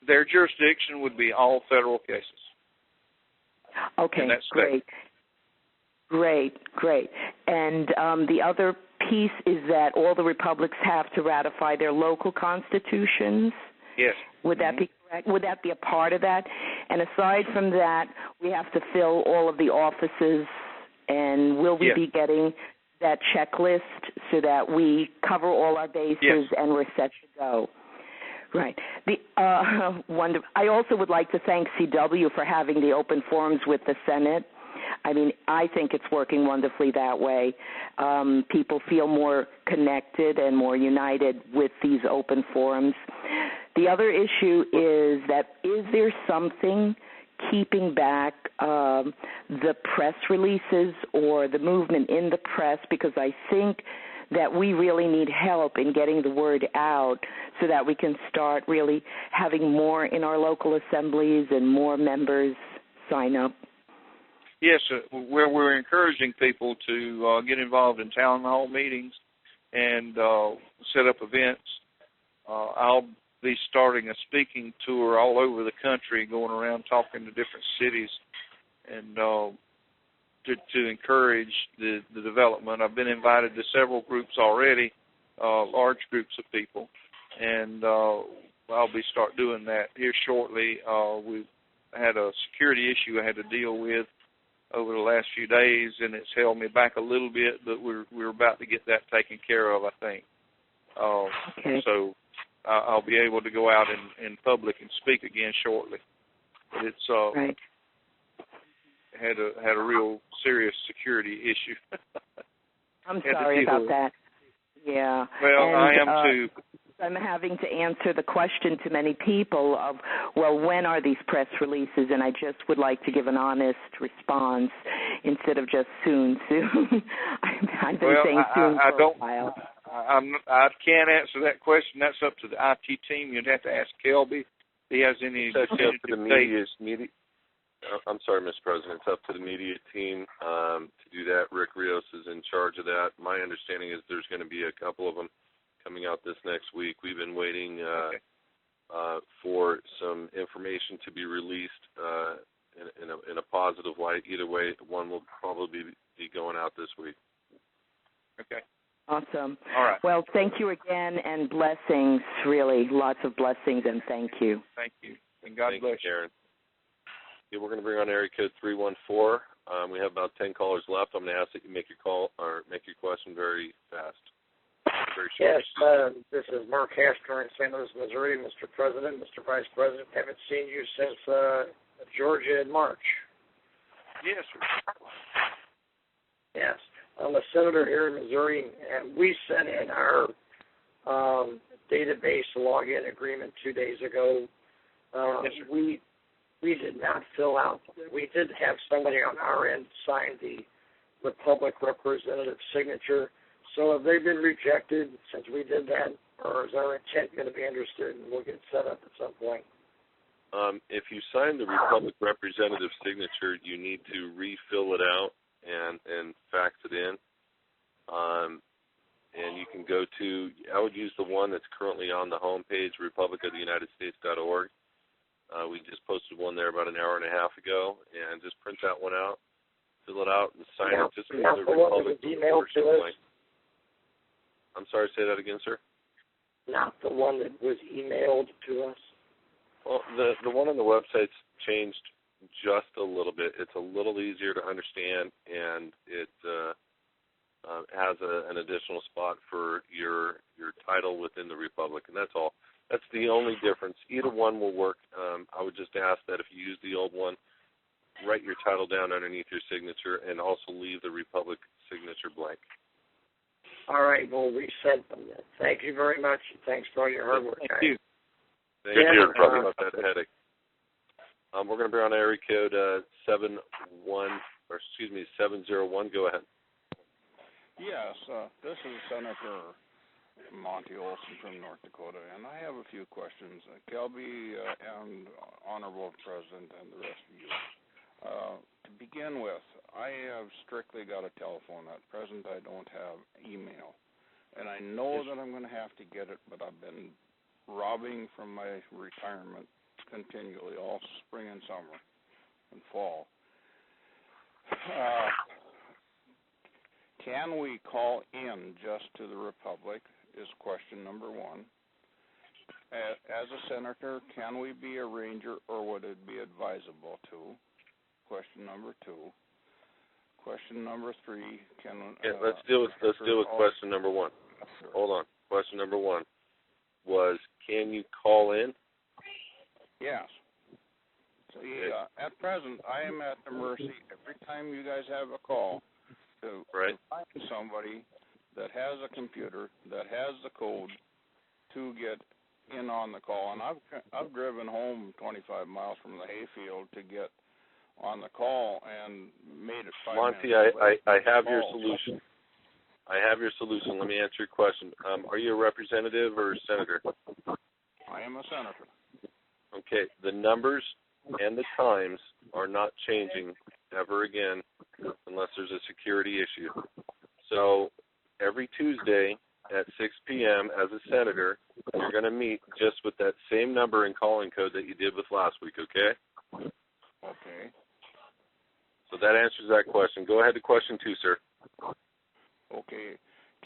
their jurisdiction would be all federal cases. Okay, great. Great. And the other piece is that all the republics have to ratify their local constitutions? Yes. Would that be correct? Would that be a part of that? And aside from that, we have to fill all of the offices, and will we be getting that checklist so that we cover all our bases and we're set to go? Right. I also would like to thank CW for having the open forums with the Senate. I mean, I think it's working wonderfully that way. People feel more connected and more united with these open forums. The other issue is there something keeping back the press releases or the movement in the press? Because I think that we really need help in getting the word out so that we can start really having more in our local assemblies and more members sign up. Yes, we're encouraging people to get involved in town hall meetings and set up events. I'll be starting a speaking tour all over the country, going around talking to different cities and to encourage the development. I've been invited to several groups already, large groups of people, and I'll be start doing that here shortly. We've had a security issue I had to deal with over the last few days, and it's held me back a little bit, but we're about to get that taken care of, I think. So I'll be able to go out in public and speak again shortly. But it's had a real serious security issue. I'm sorry about that. Yeah. Well, I am too. I'm having to answer the question to many people of, well, when are these press releases? And I just would like to give an honest response instead of just soon. I've been saying soon for a while. I can't answer that question. That's up to the IT team. You'd have to ask Kelby if he has any. It's up to the media. I'm sorry, Mr. President. It's up to the media team to do that. Rick Rios is in charge of that. My understanding is there's going to be a couple of them coming out this next week. We've been waiting for some information to be released in a positive light. Either way, one will probably be going out this week. Okay. Awesome. All right. Well, thank you again, and blessings, really, lots of blessings, and thank you. Thank you, and God bless you. Karen. Yeah, we're going to bring on area code 314. We have about 10 callers left. I'm going to ask that you make your call or make your question very fast. Yes, this is Mark Hastner in St. Louis, Missouri. Mr. President, Mr. Vice President, haven't seen you since Georgia in March. Yes, sir. Yes. I'm a senator here in Missouri, and we sent in our database login agreement 2 days ago. Yes, sir. We did not fill out. We did have somebody on our end sign the Republic representative signature. So have they been rejected since we did that, or is our intent going to be interested and we'll get set up at some point? If you sign the Republic representative signature, you need to refill it out and fax it in. And you can go to, I would use the one that's currently on the homepage, republicoftheunitedstates.org. We just posted one there about an hour and a half ago, and just print that one out, fill it out, and sign it. Just not the one that was emailed to us. I'm sorry, say that again, sir? Not the one that was emailed to us. Well, the one on the website's changed just a little bit. It's a little easier to understand, and it has an additional spot for your title within the Republic, and that's all. That's the only difference. Either one will work. I would just ask that if you use the old one, write your title down underneath your signature and also leave the Republic signature blank. All right, we'll resend them then. Thank you very much. Thanks for all your hard work, guys. Thank you. Thank you. Probably about that headache. We're going to be on area code 701. Go ahead. Yes, this is Senator Monty Olson from North Dakota, and I have a few questions. Kelby and Honorable President and the rest of you. To begin with, I have strictly got a telephone. At present, I don't have email. And I know that I'm going to have to get it, but I've been robbing from my retirement continually, all spring and summer and fall. Can we call in just to the Republic is question number one. As a senator, can we be a ranger, or would it be advisable to? Question number two. Question number three, let's deal with question number one. Sure. Hold on. Question number one was, can you call in? Yes. See, at present, I am at the mercy every time you guys have a call to find somebody that has a computer, that has the code to get in on the call. And I've driven home 25 miles from the hayfield to get on the call and made it 5 Monty, minutes. I have your solution. I have your solution. Let me answer your question. Are you a representative or a senator? I am a senator. Okay. The numbers and the times are not changing ever again unless there's a security issue. So every Tuesday at 6 p.m. as a senator, you're going to meet just with that same number and calling code that you did with last week, okay? Okay. So that answers that question. Go ahead to question 2, sir. Okay.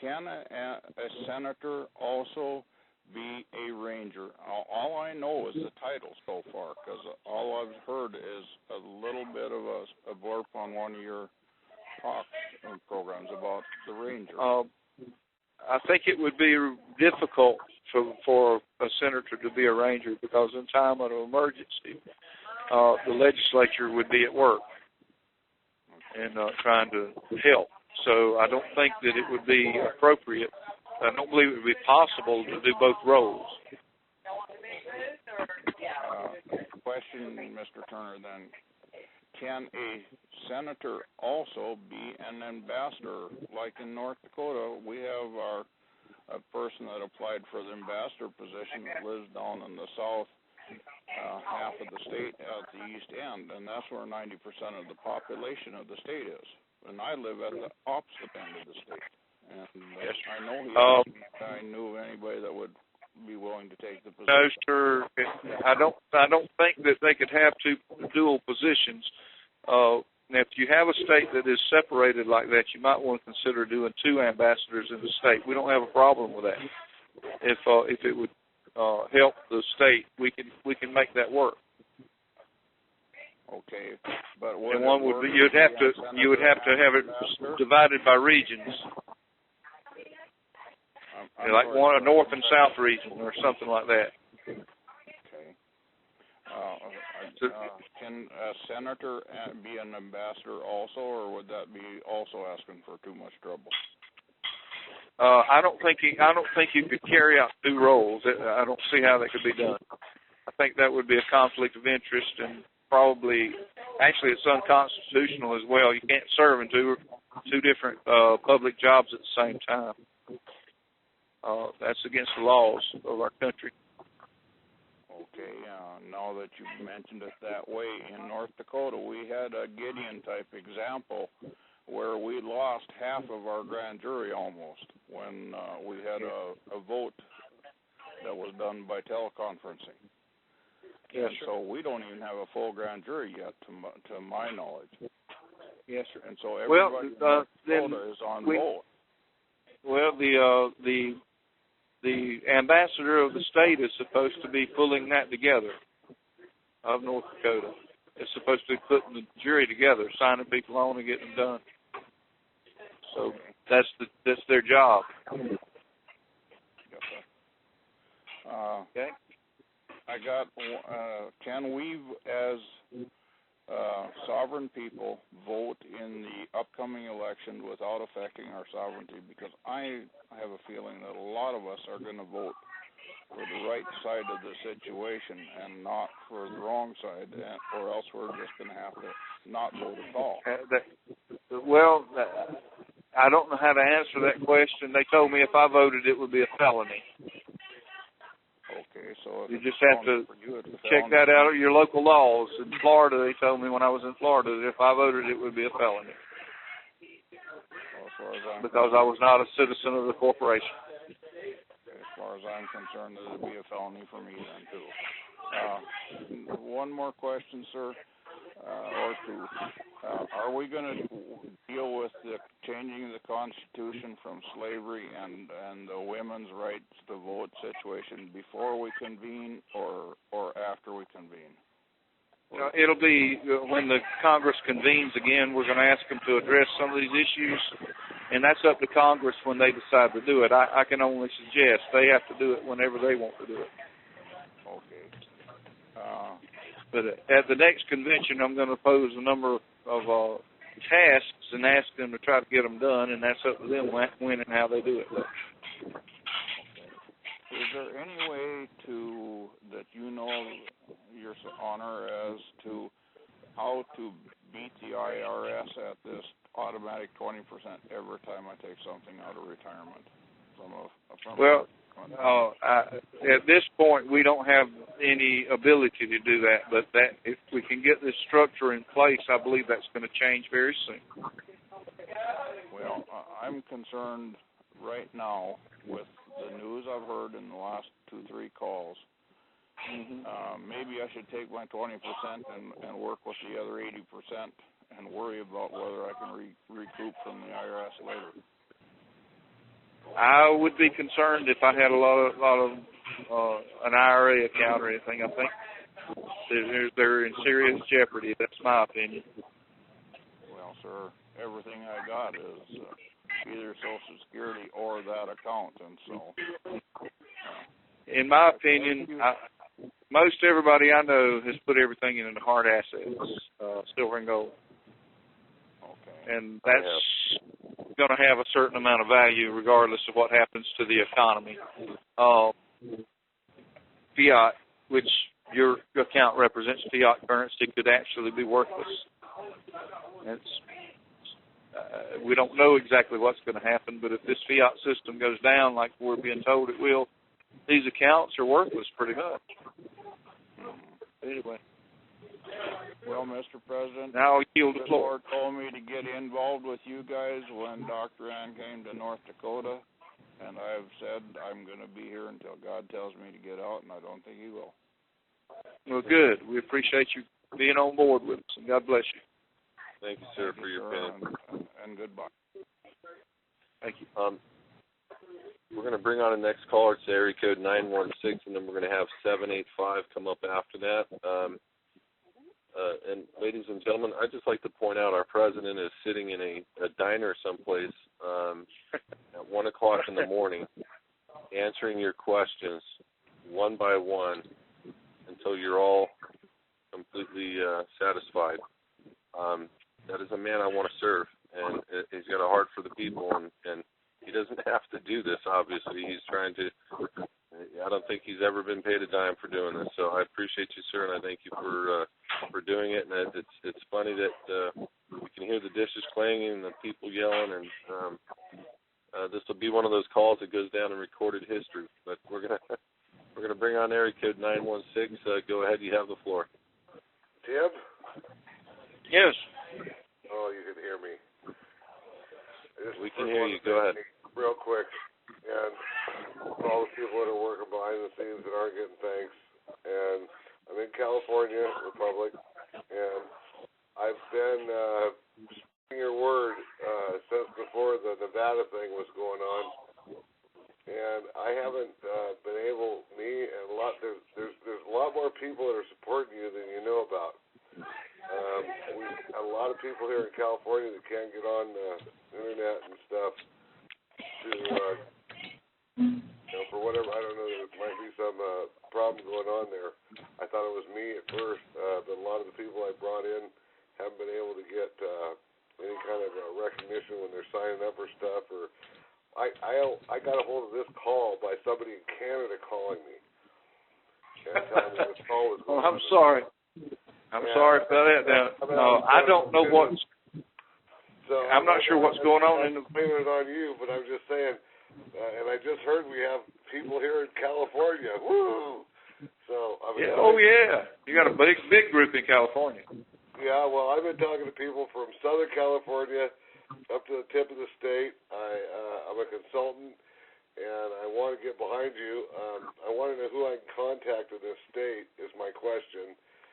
Can a senator also be a ranger? All I know is the title so far, because all I've heard is a little bit of a blurb on one of your talk programs about the ranger. I think it would be difficult for a senator to be a ranger, because in time of emergency, the legislature would be at work and trying to help. So I don't think that it would be appropriate. I don't believe it would be possible to do both roles. Question, Mr. Turner, then. Can a senator also be an ambassador? Like in North Dakota, we have a person that applied for the ambassador position that lives down in the south half of the state at the east end, and that's where 90% of the population of the state is. And I live at the opposite end of the state. And I know I knew anybody that would be willing to take the position. No, sir. I don't think that they could have two dual positions. Now, if you have a state that is separated like that, you might want to consider doing 2 ambassadors in the state. We don't have a problem with that. If it would help the state, we can make that work. Okay, but and one would be you would have to have it divided by regions. Like a north and south region or something like that. Okay. Can a senator be an ambassador also, or would that be also asking for too much trouble? I don't think you could carry out 2 roles. I don't see how that could be done. I think that would be a conflict of interest, and probably, actually, it's unconstitutional as well. You can't serve in two different public jobs at the same time. That's against the laws of our country. Okay, now that you've mentioned it that way, in North Dakota, we had a Gideon-type example where we lost half of our grand jury almost when we had a vote that was done by teleconferencing. Yes, and so we don't even have a full grand jury yet, to my knowledge. Yes, sir. And so everybody in North Dakota is on vote. Well, the ambassador of the state is supposed to be pulling that together of North Dakota. It's supposed to be putting the jury together, signing people on and getting them done. So that's their job. Okay. I got. Can we, as sovereign people, vote in the upcoming election without affecting our sovereignty? Because I have a feeling that a lot of us are going to vote for the right side of the situation and not for the wrong side, or else we're just going to have to not vote at all. Well, I don't know how to answer that question. They told me if I voted, it would be a felony. Okay, so you just have to check that out of your local laws. In Florida, they told me when I was in Florida that if I voted, it would be a felony. Because I was not a citizen of the corporation. As far far as I'm concerned, it would be a felony for me then too. One more question, sir, or two. Are we going to deal with the changing the Constitution from slavery and the women's rights to vote situation before we convene or after we convene? It'll be when the Congress convenes again. We're going to ask them to address some of these issues, and that's up to Congress when they decide to do it. I can only suggest they have to do it whenever they want to do it. Okay. But at the next convention, I'm going to pose a number of tasks and ask them to try to get them done, and that's up to them when and how they do it. Is there any way that you know, Your Honor, as to how to beat the IRS at this automatic 20% every time I take something out of retirement? At this point, we don't have any ability to do that, but if we can get this structure in place, I believe that's going to change very soon. Well, I'm concerned right now with the news I've heard in the last 2-3 calls. Maybe I should take my 20% and work with the other 80% and worry about whether I can recoup from the IRS later. I would be concerned if I had a lot of an IRA account or anything. I think they're in serious jeopardy. That's my opinion. Well, sir, everything I got is either Social Security or that account, and so. In my opinion, most everybody I know has put everything into hard assets, silver and gold. Okay. And that's going to have a certain amount of value regardless of what happens to the economy. Fiat, which your account represents, fiat currency, could actually be worthless. We don't know exactly what's going to happen, but if this fiat system goes down like we're being told it will, these accounts are worthless pretty much. Anyway. Well, Mr. President, now I'll yield the the floor. Lord told me to get involved with you guys when Dr. Ann came to North Dakota, and I've said I'm going to be here until God tells me to get out, and I don't think He will. Well, good. We appreciate you being on board with us, and God bless you. Thank you, sir, for your opinion. And goodbye. Thank you. We're going to bring on the next caller. It's area code 916, and then we're going to have 785 come up after that. And ladies and gentlemen, I'd just like to point out our president is sitting in a diner someplace at 1 o'clock in the morning, answering your questions one by one until you're all completely satisfied. That is a man I want to serve, and he's got a heart for the people, and he doesn't have to do this, obviously. He's trying to. I don't think he's ever been paid a dime for doing this, so I appreciate you, sir, and I thank you for doing it. And it's funny that we can hear the dishes clanging and the people yelling, and this will be one of those calls that goes down in recorded history. But we're gonna bring on area code 916. Go ahead, you have the floor. Tim? Yes. Oh, you can hear me. We can hear you. Go ahead. Real quick. And for all the people that are working behind the scenes that aren't getting thanks. And I'm in California, Republic, and I've been spreading your word since before the Nevada thing was going on. And I haven't been able, there's a lot more people that are supporting you than you know about. We've got a lot of people here in California that can't get on the internet and stuff to, for whatever, I don't know, there might be some problem going on there. I thought it was me at first, but a lot of the people I brought in haven't been able to get any kind of recognition when they're signing up for stuff. Or I got a hold of this call by somebody in Canada calling me and telling me this call was going on. I'm sorry. I'm sorry about that. Now, I don't know what's. So I'm not sure what's going on. I'm not blaming it on you, but I'm just saying. And I just heard we have people here in California. Woo! So yeah. Oh yeah, you got a big group in California. Yeah. Well, I've been talking to people from Southern California up to the tip of the state. I'm a consultant, and I want to get behind you. I want to know who I can contact in this state is my question.